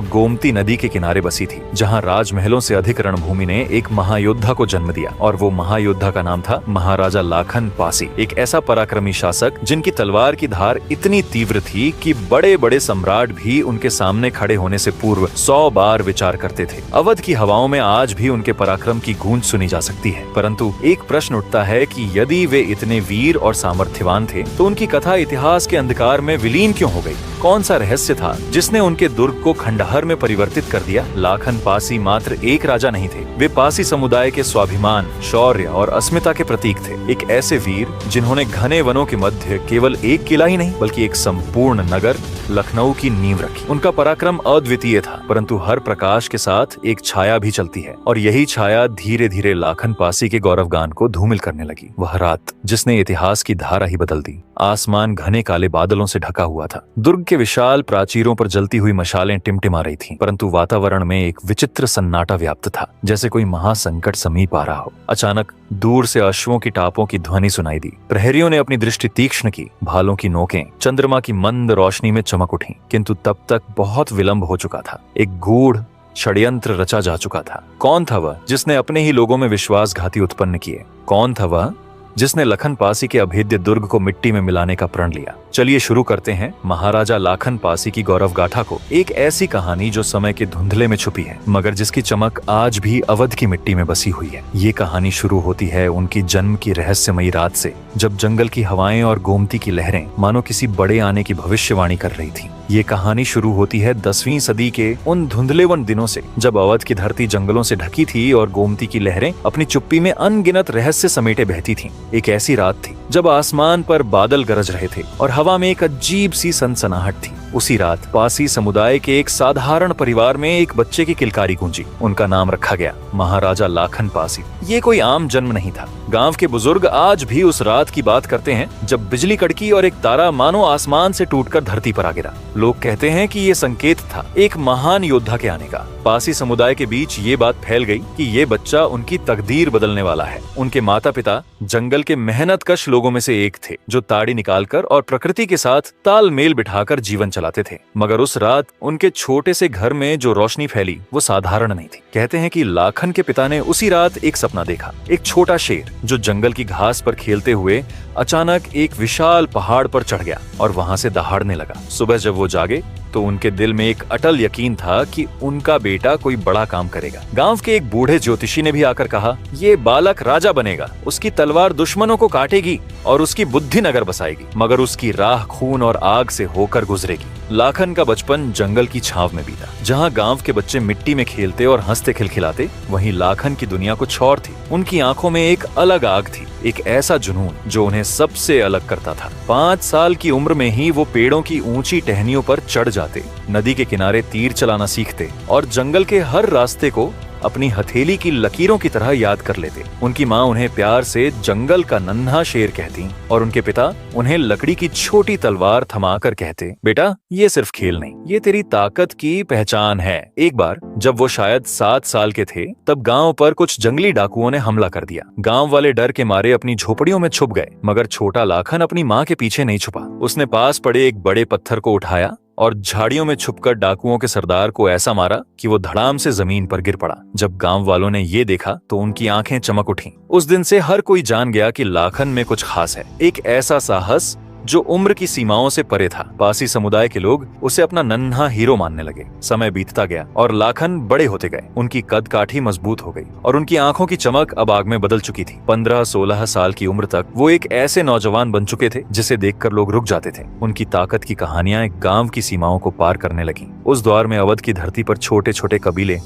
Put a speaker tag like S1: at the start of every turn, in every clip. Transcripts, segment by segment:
S1: गोमती नदी के किनारे बसी थी, जहां राजमहलों से अधिक रणभूमि ने एक महायोद्धा को जन्म दिया। और वो महायोद्धा का नाम था महाराजा लाखन पासी, एक ऐसा पराक्रमी शासक जिनकी तलवार की धार इतनी तीव्र थी कि बड़े बड़े सम्राट भी उनके सामने खड़े होने से पूर्व 100 बार विचार करते थे। अवध की हवाओं में आज भी उनके पराक्रम की गूंज सुनी जा सकती है। परंतु एक प्रश्न उठता है कि यदि वे इतने वीर और सामर्थ्यवान थे तो उनकी कथा इतिहास के अंधकार में विलीन क्यों हो गई? कौन सा रहस्य था जिसने उनके दुर्ग को खंडहर में परिवर्तित कर दिया? लाखन पासी मात्र एक राजा नहीं थे, वे पासी समुदाय के स्वाभिमान, शौर्य और अस्मिता के प्रतीक थे। एक ऐसे वीर जिन्होंने घने वनों के मध्य केवल एक किला ही नहीं बल्कि एक संपूर्ण नगर लखनऊ की नींव रखी। उनका पराक्रम अद्वितीय था, परंतु हर प्रकाश के साथ एक छाया भी चलती है, और यही छाया धीरे धीरे लाखन पासी के गौरवगान को धूमिल करने लगी। वह रात जिसने इतिहास की धारा ही बदल दी। आसमान घने काले बादलों से ढका हुआ था। दुर्ग के विशाल प्राचीरों पर जलती हुई मशालें टिमटिमा रही थीं, परंतु वातावरण में एक विचित्र सन्नाटा व्याप्त था, जैसे कोई महासंकट समीप आ रहा हो। अचानक दूर से अश्वों की टापों की ध्वनि सुनाई दी। प्रहरियों ने अपनी दृष्टि तीक्ष्ण की। भालों की नोकें चंद्रमा की मंद रोशनी में चमक उठी, किंतु तब तक बहुत विलंब हो चुका था। एक गूढ़ षड्यंत्र रचा जा चुका था। कौन था वह जिसने अपने ही लोगों में विश्वासघाती उत्पन्न किए? कौन था वह जिसने लखन पासी के अभेद्य दुर्ग को मिट्टी में मिलाने का प्रण लिया? चलिए शुरू करते हैं महाराजा लाखन पासी की गौरव गाथा को। एक ऐसी कहानी जो समय के धुंधले में छुपी है, मगर जिसकी चमक आज भी अवध की मिट्टी में बसी हुई है। ये कहानी शुरू होती है उनकी जन्म की रहस्यमयी रात से, जब जंगल की हवाएं और गोमती की लहरें मानो किसी बड़े आने की भविष्यवाणी कर रही थी। ये कहानी शुरू होती है 10वीं सदी के उन धुंधलेवन दिनों से, जब अवध की धरती जंगलों से ढकी थी और गोमती की लहरें अपनी चुप्पी में अनगिनत रहस्य समेटे बहती थीं। एक ऐसी रात थी जब आसमान पर बादल गरज रहे थे और हवा में एक अजीब सी सनसनाहट थी। उसी रात पासी समुदाय के एक साधारण परिवार में एक बच्चे की किलकारी गूंजी। उनका नाम रखा गया महाराजा लाखन पासी। ये कोई आम जन्म नहीं था। गांव के बुजुर्ग आज भी उस रात की बात करते हैं जब बिजली कड़की और एक तारा मानो आसमान से टूटकर धरती पर आ गिरा। लोग कहते हैं कि ये संकेत था एक महान योद्धा के आने का। पासी समुदाय के बीच ये बात फैल गई कि ये बच्चा उनकी तकदीर बदलने वाला है। उनके माता पिता जंगल के मेहनतकश लोगों में से एक थे, जो ताड़ी निकालकर और प्रकृति के साथ तालमेल बिठाकर जीवन चलाते थे। मगर उस रात उनके छोटे से घर में जो रोशनी फैली वो साधारण नहीं थी। कहते हैं कि लाखन के पिता ने उसी रात एक सपना देखा। एक छोटा शेर जो जंगल की घास पर खेलते हुए अचानक एक विशाल पहाड़ पर चढ़ गया और वहां से दहाड़ने लगा। सुबह जब वो जागे तो उनके दिल में एक अटल यकीन था कि उनका बेटा कोई बड़ा काम करेगा। गांव के एक बूढ़े ज्योतिषी ने भी आकर कहा, ये बालक राजा बनेगा, उसकी तलवार दुश्मनों को काटेगी और उसकी बुद्धि नगर बसाएगी, मगर उसकी राह खून और आग से होकर गुजरेगी। लाखन का बचपन जंगल की छांव में बीता। जहां गांव के बच्चे मिट्टी में खेलते और हंसते खिलखिलाते, वहीं लाखन की दुनिया कुछ और थी। उनकी आंखों में एक अलग आग थी, एक ऐसा जुनून जो उन्हें सबसे अलग करता था। 5 साल की उम्र में ही वो पेड़ों की ऊंची टहनियों पर चढ़ जाते, नदी के किनारे तीर चलाना सीखते और जंगल के हर रास्ते को अपनी हथेली की लकीरों की तरह याद कर लेते। उनकी माँ उन्हें प्यार से जंगल का नन्हा शेर कहती और उनके पिता उन्हें लकड़ी की छोटी तलवार थमाकर कहते, बेटा ये सिर्फ खेल नहीं, ये तेरी ताकत की पहचान है। एक बार जब वो शायद 7 साल के थे, तब गांव पर कुछ जंगली डाकुओं ने हमला कर दिया। गांव वाले डर के मारे अपनी झोपड़ियों में छुप गए, मगर छोटा लाखन अपनी माँ के पीछे नहीं छुपा। उसने पास पड़े एक बड़े पत्थर को उठाया और झाड़ियों में छुपकर डाकुओं के सरदार को ऐसा मारा कि वो धड़ाम से जमीन पर गिर पड़ा। जब गांव वालों ने ये देखा तो उनकी आंखें चमक उठीं। उस दिन से हर कोई जान गया कि लाखन में कुछ खास है, एक ऐसा साहस जो उम्र की सीमाओं से परे था। पासी समुदाय के लोग उसे अपना नन्हा हीरो मानने लगे। समय बीतता गया और लाखन बड़े होते गए। उनकी कद काठी मजबूत हो गई और उनकी आंखों की चमक अब आग में बदल चुकी थी। 15-16 साल की उम्र तक वो एक ऐसे नौजवान बन चुके थे जिसे देखकर लोग रुक जाते थे। उनकी ताकत की कहानियां एक गांव की सीमाओं को पार करने लगी। उस दौर में अवध की धरती पर छोटे छोटे कबीले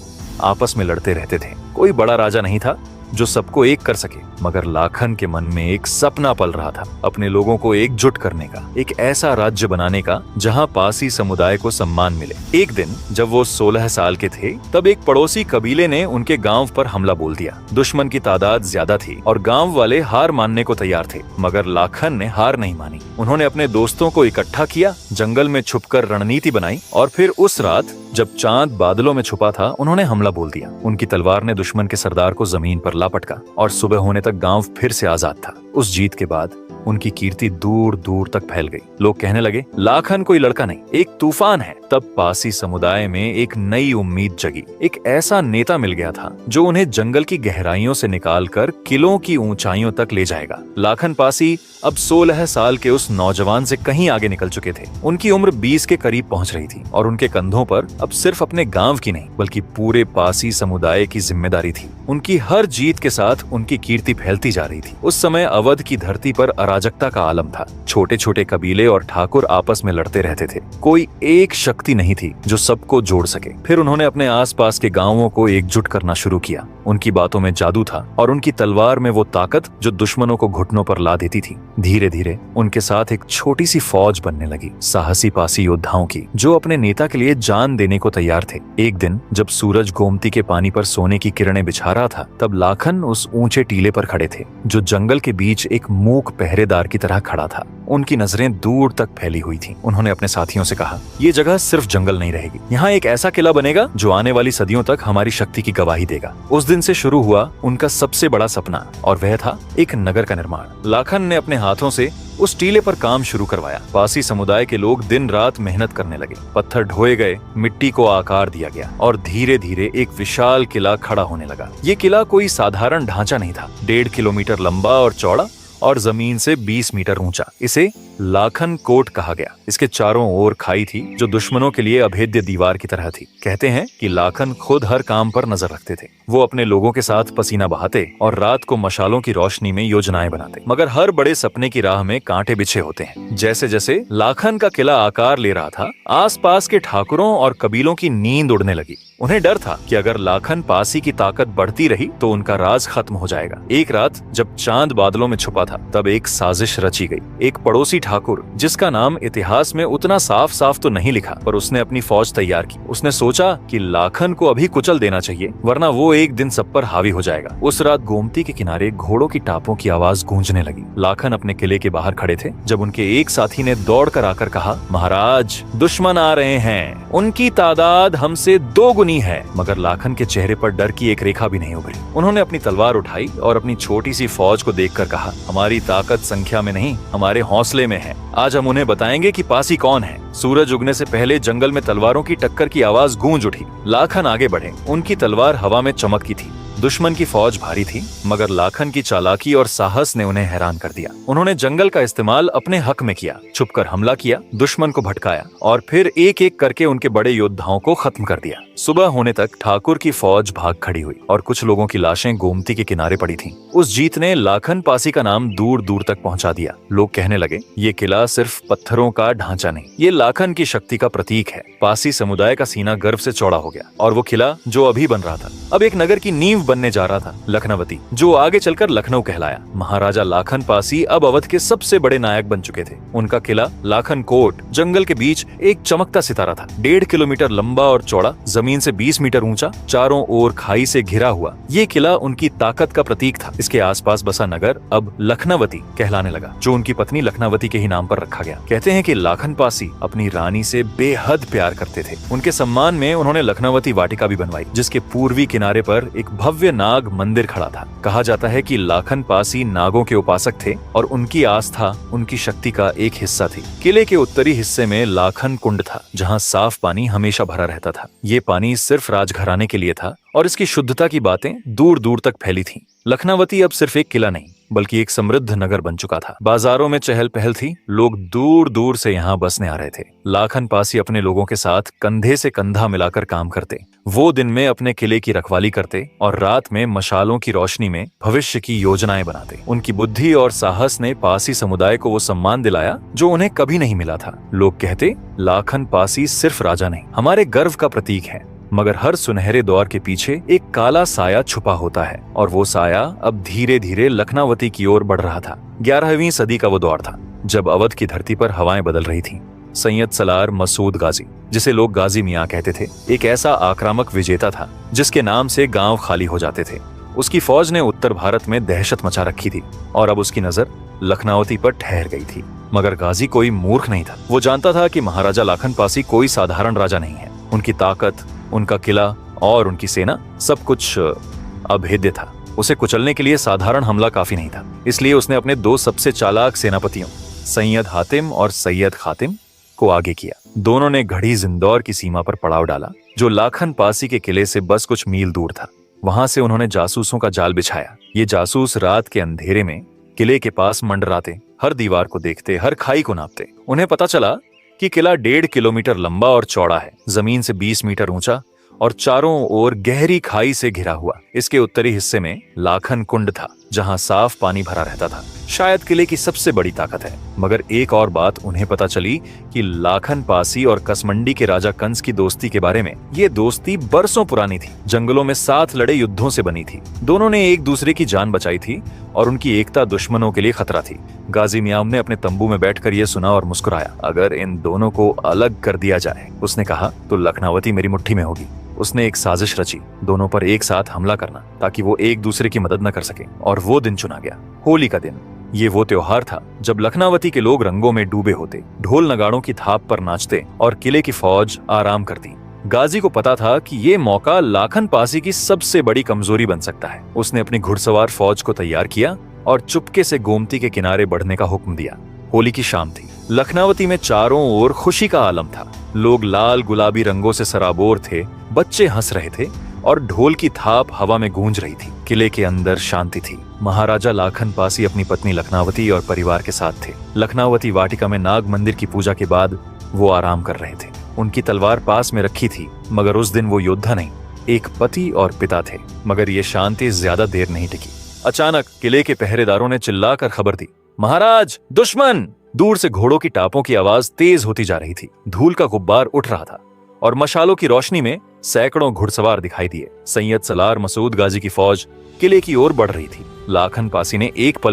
S1: आपस में लड़ते रहते थे। कोई बड़ा राजा नहीं था जो सबको एक कर सके, मगर लाखन के मन में एक सपना पल रहा था, अपने लोगों को एकजुट करने का, एक ऐसा राज्य बनाने का जहां पासी समुदाय को सम्मान मिले। एक दिन जब वो 16 साल के थे, तब एक पड़ोसी कबीले ने उनके गांव पर हमला बोल दिया। दुश्मन की तादाद ज्यादा थी और गांव वाले हार मानने को तैयार थे, मगर लाखन ने हार नहीं मानी। उन्होंने अपने दोस्तों को इकट्ठा किया, जंगल में छुपकर रणनीति बनाई और फिर उस रात जब चांद बादलों में छुपा था, उन्होंने हमला बोल दिया। उनकी तलवार ने दुश्मन के सरदार को जमीन पर ला पटका और सुबह होने तक गांव फिर से आजाद था। उस जीत के बाद उनकी कीर्ति दूर दूर तक फैल गई। लोग कहने लगे, लाखन कोई लड़का नहीं, एक तूफान है। तब पासी समुदाय में एक नई उम्मीद जगी। एक ऐसा नेता मिल गया था जो उन्हें जंगल की गहराइयों से निकालकर किलों की ऊंचाइयों तक ले जाएगा। लाखन पासी अब 16 साल के उस नौजवान से कहीं आगे निकल चुके थे। उनकी उम्र 20 के करीब पहुंच रही थी और उनके कंधों पर अब सिर्फ अपने गांव की नहीं बल्कि पूरे पासी समुदाय की जिम्मेदारी थी। उनकी हर जीत के साथ उनकी कीर्ति फैलती जा रही थी। उस समय अवध की धरती पर अराजकता का आलम था। छोटे छोटे कबीले और ठाकुर आपस में लड़ते रहते थे। कोई एक शक्ति नहीं थी जो सबको जोड़ सके। फिर उन्होंने अपने आसपास के गांवों को एकजुट करना शुरू किया। उनकी बातों में जादू था और उनकी तलवार में वो ताकत जो दुश्मनों को घुटनों पर ला देती थी। धीरे धीरे उनके साथ एक छोटी सी फौज बनने लगी, साहसी पासी योद्धाओं की, जो अपने नेता के लिए जान देने को तैयार थे। एक दिन जब सूरज गोमती के पानी पर सोने की किरणें बिछा रहा था, तब लाखन उस ऊंचे टीले पर खड़े थे जो जंगल के बीच एक मूक पहरेदार की तरह खड़ा था। उनकी नजरें दूर तक फैली हुई थीं। उन्होंने अपने साथियों से कहा, ये जगह सिर्फ जंगल नहीं रहेगी, यहाँ एक ऐसा किला बनेगा जो आने वाली सदियों तक हमारी शक्ति की गवाही देगा। उस दिन से शुरू हुआ उनका सबसे बड़ा सपना, और वह था एक नगर का निर्माण। लाखन ने अपने हाथों से उस टीले पर काम शुरू करवाया। पासी समुदाय के लोग दिन रात मेहनत करने लगे। पत्थर ढोए गए, मिट्टी को आकार दिया गया और धीरे धीरे एक विशाल किला खड़ा होने लगा। ये किला कोई साधारण ढांचा नहीं था। 1.5 किलोमीटर लंबा और चौड़ा और जमीन से 20 मीटर ऊंचा। इसे लाखन कोट कहा गया। इसके चारों ओर खाई थी जो दुश्मनों के लिए अभेद्य दीवार की तरह थी। कहते हैं कि लाखन खुद हर काम पर नजर रखते थे। वो अपने लोगों के साथ पसीना बहाते और रात को मशालों की रोशनी में योजनाएं बनाते। मगर हर बड़े सपने की राह में कांटे बिछे होते हैं। जैसे जैसे लाखन का किला आकार ले रहा था, आसपास के ठाकुरों और कबीलों की नींद उड़ने लगी। उन्हें डर था कि अगर लाखन पासी की ताकत बढ़ती रही तो उनका राज खत्म हो जाएगा। एक रात जब चांद बादलों में छुपा था, तब एक साजिश रची गई। एक पड़ोसी ठाकुर, जिसका नाम इतिहास में उतना साफ साफ तो नहीं लिखा, पर उसने अपनी फौज तैयार की। उसने सोचा कि लाखन को अभी कुचल देना चाहिए, वरना वो एक दिन सब पर हावी हो जाएगा। उस रात गोमती के किनारे घोड़ों की टापों की आवाज गूंजने लगी। लाखन अपने किले के बाहर खड़े थे जब उनके एक साथी ने दौड़कर आकर कहा, महाराज, दुश्मन आ रहे हैं। उनकी तादाद हमसे 2 गुनी है। मगर लाखन के चेहरे पर डर की एक रेखा भी नहीं उभरी। उन्होंने अपनी तलवार उठाई और अपनी छोटी सी फौज को देखकर कहा, हमारी ताकत संख्या में नहीं, हमारे हौसले में है। आज हम उन्हें बताएंगे कि पासी कौन है। सूरज उगने से पहले जंगल में तलवारों की टक्कर की आवाज गूंज उठी। लाखन आगे बढ़े। उनकी तलवार हवा में चमकती थी। दुश्मन की फौज भारी थी, मगर लाखन की चालाकी और साहस ने उन्हें हैरान कर दिया। उन्होंने जंगल का इस्तेमाल अपने हक में किया, छुपकर हमला किया, दुश्मन को भटकाया और फिर एक एक करके उनके बड़े योद्धाओं को खत्म कर दिया। सुबह होने तक ठाकुर की फौज भाग खड़ी हुई और कुछ लोगों की लाशें गोमती के किनारे पड़ी थीं। उस जीत ने लाखन पासी का नाम दूर दूर तक पहुंचा दिया। लोग कहने लगे, ये किला सिर्फ पत्थरों का ढांचा नहीं, ये लाखन की शक्ति का प्रतीक है। पासी समुदाय का सीना गर्व से चौड़ा हो गया और वो किला जो अभी बन रहा था, अब एक नगर की नींव बनने जा रहा था, लखनवती, जो आगे चलकर लखनऊ कहलाया। महाराजा लाखन पासी अब अवध के सबसे बड़े नायक बन चुके थे। उनका किला लाखन कोट जंगल के बीच एक चमकता सितारा था। 1.5 किलोमीटर लंबा और चौड़ा, जमीन से 20 मीटर ऊंचा, चारों ओर खाई से घिरा हुआ। ये किला उनकी ताकत का प्रतीक था। इसके आसपास बसा नगर अब लखनवती कहलाने लगा, जो उनकी पत्नी लखनवती के ही नाम पर रखा गया। कहते हैं कि लाखन पासी अपनी रानी से बेहद प्यार करते थे। उनके सम्मान में उन्होंने लखनवती वाटिका भी बनवाई, जिसके पूर्वी किनारे पर एक भव्य नाग मंदिर खड़ा था। कहा जाता है कि लाखन पासी नागों के उपासक थे और उनकी आस्था उनकी शक्ति का एक हिस्सा थी। किले के उत्तरी हिस्से में लाखन कुंड था, जहां साफ पानी हमेशा भरा रहता था। ये पानी सिर्फ राजघराने के लिए था और इसकी शुद्धता की बातें दूर दूर तक फैली थीं। लखनवती अब सिर्फ एक किला नहीं बल्कि एक समृद्ध नगर बन चुका था। बाजारों में चहल पहल थी, लोग दूर दूर से यहाँ बसने आ रहे थे। लाखन पासी अपने लोगों के साथ कंधे से कंधा मिलाकर काम करते। वो दिन में अपने किले की रखवाली करते और रात में मशालों की रोशनी में भविष्य की योजनाएं बनाते। उनकी बुद्धि और साहस ने पासी समुदाय को वो सम्मान दिलाया जो उन्हें कभी नहीं मिला था। लोग कहते, लाखन पासी सिर्फ राजा नहीं, हमारे गर्व का प्रतीक है। मगर हर सुनहरे दौर के पीछे एक काला साया छुपा होता है और वो साया अब धीरे धीरे लखनवती की ओर बढ़ रहा था। 11वीं सदी का वो दौर था जब अवध की धरती पर हवाएं बदल रही थीं। सैयद सलार मसूद गाजी, जिसे लोग गाजी मियां कहते थे, एक ऐसा आक्रामक विजेता था जिसके नाम से गांव खाली हो जाते थे। उसकी फौज ने उत्तर भारत में दहशत मचा रखी थी और अब उसकी नजर लखनवती पर ठहर गई थी। मगर गाजी कोई मूर्ख नहीं था। वो जानता था कि महाराजा लाखन पासी कोई साधारण राजा नहीं है। उनकी ताकत, उनका किला और उनकी सेना सब कुछ अभेद्य था। उसे कुचलने के लिए साधारण हमला काफी नहीं था, इसलिए उसने अपने दो सबसे चालाक सेनापतियों सैयद हातिम और सैयद खातिम को आगे किया। दोनों ने घड़ी जिंदौर की सीमा पर पड़ाव डाला, जो लाखन पासी के किले से बस कुछ मील दूर था। वहां से उन्होंने जासूसों का जाल बिछाया। ये जासूस रात के अंधेरे में किले के पास मंडराते, हर दीवार को देखते, हर खाई को नापते। उन्हें पता चला कि किला 1.5 किलोमीटर लंबा और चौड़ा है, जमीन से 20 मीटर ऊंचा और चारों ओर गहरी खाई से घिरा हुआ। इसके उत्तरी हिस्से में लाखन कुंड था, जहां साफ पानी भरा रहता था। शायद किले की सबसे बड़ी ताकत है। मगर एक और बात उन्हें पता चली कि लाखन पासी और कसमंडी के राजा कंस की दोस्ती के बारे में। ये दोस्ती बरसों पुरानी थी, जंगलों में साथ लड़े युद्धों से बनी थी। दोनों ने एक दूसरे की जान बचाई थी और उनकी एकता दुश्मनों के लिए खतरा थी। गाजी मियाम ने अपने तंबू में बैठकर यह सुना और मुस्कुराया। अगर इन दोनों को अलग कर दिया जाए, उसने कहा, तो लखनावती मेरी मुट्ठी में होगी। उसने एक साजिश रची, दोनों पर एक साथ हमला करना, ताकि वो एक दूसरे की मदद न कर सके। और वो दिन चुना गया, होली का दिन। ये वो त्योहार था जब लखनावती के लोग रंगों में डूबे होते, ढोल नगाड़ों की थाप पर नाचते और किले की फौज आराम करती। गाजी को पता था कि ये मौका लाखन पासी की सबसे बड़ी कमजोरी बन सकता है। उसने अपनी घुड़सवार फौज को तैयार किया और चुपके से गोमती के किनारे बढ़ने का हुक्म दिया। होली की शाम थी। लखनावती में चारों ओर खुशी का आलम था। लोग लाल गुलाबी रंगों से सराबोर थे, बच्चे हंस रहे थे और ढोल की थाप हवा में गूंज रही थी। किले के अंदर शांति थी। महाराजा लाखन पासी अपनी पत्नी लखनावती और परिवार के साथ थे। लखनावती वाटिका में नाग मंदिर की पूजा के बाद वो आराम कर रहे थे। उनकी तलवार पास में रखी थी, मगर उस दिन वो योद्धा नहीं, एक पति और पिता थे। मगर ये शांति ज्यादा देर नहीं टिकी। अचानक किले के पहरेदारों ने चिल्लाकर खबर दी, महाराज, दुश्मन! दूर से घोड़ों की टापों की आवाज तेज होती जा रही थी। धूल का गुब्बार उठ रहा था और मशालों की रोशनी में सैकड़ों घुड़सवार दिखाई दिए। सैयद सलार मसूद गाजी की फौज किले की ओर बढ़ रही थी। लाखन पासी ने एक पल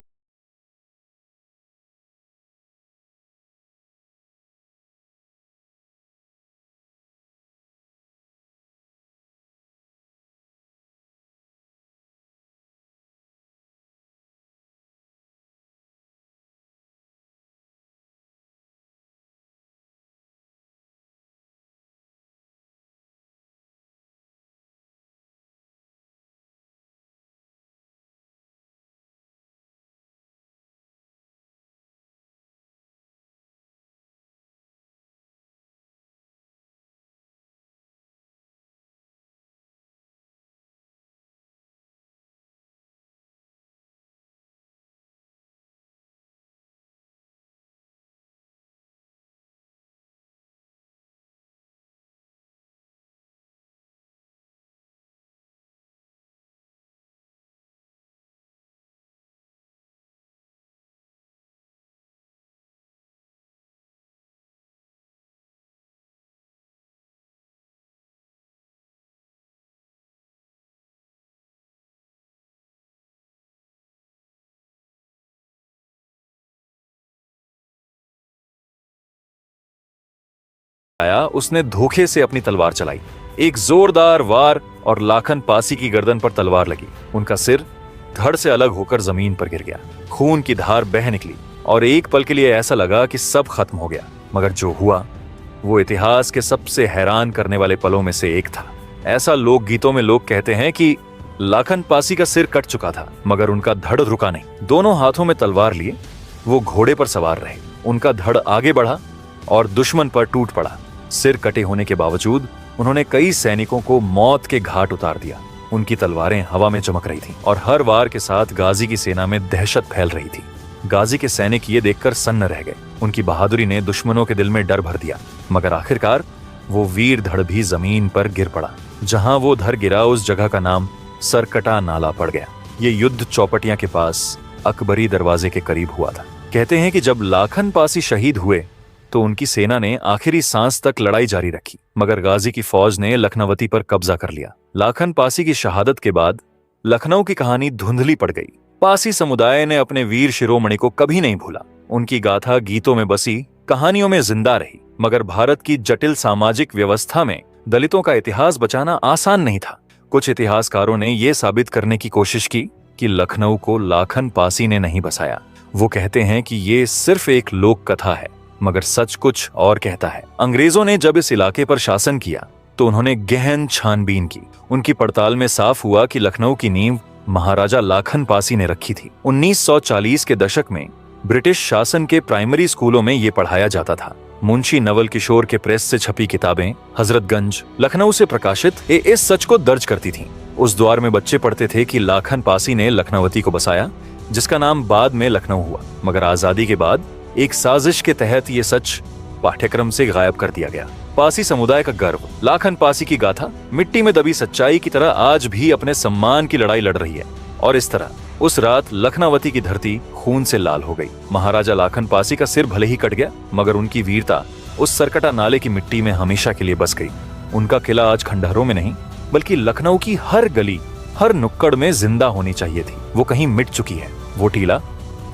S1: आया, उसने धोखे से अपनी तलवार चलाई। एक जोरदार वार और लाखन पासी की गर्दन पर तलवार लगी। उनका सिर धड़ से अलग होकर जमीन पर गिर गया। खून की धार बह निकली और एक पल के लिए ऐसा लगा कि सब खत्म हो गया। मगर जो हुआ वो इतिहास के सबसे हैरान करने वाले पलों में से एक था। ऐसा लोक गीतों में लोग कहते हैं कि लाखन पासी का सिर कट चुका था, मगर उनका धड़ रुका नहीं। दोनों हाथों में तलवार लिए वो घोड़े पर सवार रहे। उनका धड़ आगे बढ़ा और दुश्मन पर टूट पड़ा। सिर कटे होने के बावजूद उन्होंने कई सैनिकों को मौत के घाट उतार दिया। उनकी तलवारें हवा में चमक रही थीं और हर वार के साथ गाजी की सेना में दहशत फैल रही थी। गाजी के सैनिक ये देखकर सन्न रह गए। उनकी बहादुरी ने दुश्मनों के दिल में डर भर दिया। मगर आखिरकार वो वीर धड़ भी जमीन पर गिर पड़ा। जहां वो धर गिरा, उस जगह का नाम सरकटा नाला पड़ गया। ये युद्ध चौपटिया के पास अकबरी दरवाजे के करीब हुआ था। कहते हैं कि जब लाखन पासी शहीद हुए तो उनकी सेना ने आखिरी सांस तक लड़ाई जारी रखी, मगर गाजी की फौज ने लखनवती पर कब्जा कर लिया। लाखन पासी की शहादत के बाद लखनऊ की कहानी धुंधली पड़ गई। पासी समुदाय ने अपने वीर शिरोमणि को कभी नहीं भूला। उनकी गाथा गीतों में बसी, कहानियों में जिंदा रही। मगर भारत की जटिल सामाजिक व्यवस्था में दलितों का इतिहास बचाना आसान नहीं था। कुछ इतिहासकारों ने यह साबित करने की कोशिश की कि लखनऊ को लाखन पासी ने नहीं बसाया। वो कहते हैं कि ये सिर्फ एक लोक कथा है, मगर सच कुछ और कहता है। अंग्रेजों ने जब इस इलाके पर शासन किया तो उन्होंने गहन छानबीन की। उनकी पड़ताल में साफ हुआ कि लखनऊ की नींव महाराजा लाखन पासी ने रखी थी। 1940 के दशक में ब्रिटिश शासन के प्राइमरी स्कूलों में ये पढ़ाया जाता था। मुंशी नवल किशोर के प्रेस से छपी किताबें हजरतगंज, लखनऊ से प्रकाशित इस सच को दर्ज करती थीं। उस दौर में बच्चे पढ़ते थे कि लाखन पासी ने लखनऊती को बसाया, जिसका नाम बाद में लखनऊ हुआ। मगर आजादी के बाद एक साजिश के तहत ये सच पाठ्यक्रम से गायब कर दिया गया। पासी समुदाय का गर्व, लाखन पासी की गाथा मिट्टी में दबी सच्चाई की तरह आज भी अपने सम्मान की लड़ाई लड़ रही है। और इस तरह उस रात लखनऊती की धरती खून से लाल हो गई। महाराजा लाखन पासी का सिर भले ही कट गया, मगर उनकी वीरता उस सरकटा नाले की मिट्टी में हमेशा के लिए बस गई। उनका किला आज खंडहरों में नहीं, बल्कि लखनऊ की हर गली, हर नुक्कड़ में जिंदा होनी चाहिए थी। वो कहीं मिट चुकी है। वो टीला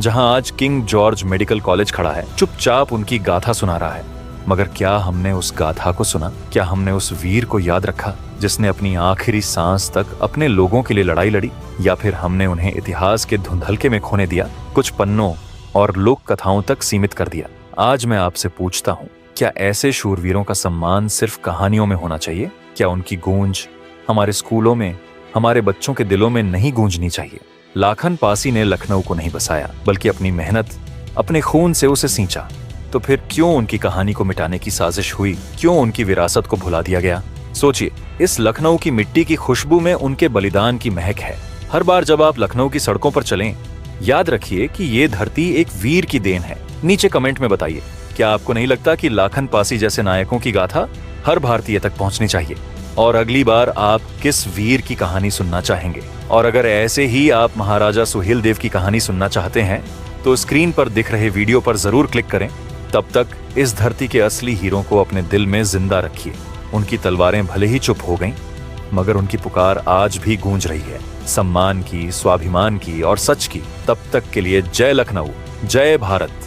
S1: जहां आज किंग जॉर्ज मेडिकल कॉलेज खड़ा है, चुपचाप उनकी गाथा सुना रहा है। मगर क्या हमने उस गाथा को सुना? क्या हमने उस वीर को याद रखा जिसने अपनी आखिरी सांस तक अपने लोगों के लिए लड़ाई लड़ी? या फिर हमने उन्हें इतिहास के धुंधलके में खोने दिया, कुछ पन्नों और लोक कथाओं तक सीमित कर दिया? आज मैं आपसे पूछता हूँ, क्या ऐसे शूरवीरों का सम्मान सिर्फ कहानियों में होना चाहिए? क्या उनकी गूंज हमारे स्कूलों में, हमारे बच्चों के दिलों में नहीं गूंजनी चाहिए? लाखन पासी ने लखनऊ को नहीं बसाया, बल्कि अपनी मेहनत, अपने खून से उसे सींचा। तो फिर क्यों उनकी कहानी को मिटाने की साजिश हुई? क्यों उनकी विरासत को भुला दिया गया? सोचिए, इस लखनऊ की मिट्टी की खुशबू में उनके बलिदान की महक है। हर बार जब आप लखनऊ की सड़कों पर चलें, याद रखिए कि ये धरती एक वीर की देन है। नीचे कमेंट में बताइए, क्या आपको नहीं लगता कि लाखन पासी जैसे नायकों की गाथा हर भारतीय तक पहुंचनी चाहिए? और अगली बार आप किस वीर की कहानी सुनना चाहेंगे? और अगर ऐसे ही आप महाराजा सुहेलदेव की कहानी सुनना चाहते हैं तो स्क्रीन पर दिख रहे वीडियो पर जरूर क्लिक करें। तब तक इस धरती के असली हीरों को अपने दिल में जिंदा रखिए। उनकी तलवारें भले ही चुप हो गईं, मगर उनकी पुकार आज भी गूंज रही है, सम्मान की, स्वाभिमान की और सच की। तब तक के लिए जय लखनऊ, जय भारत।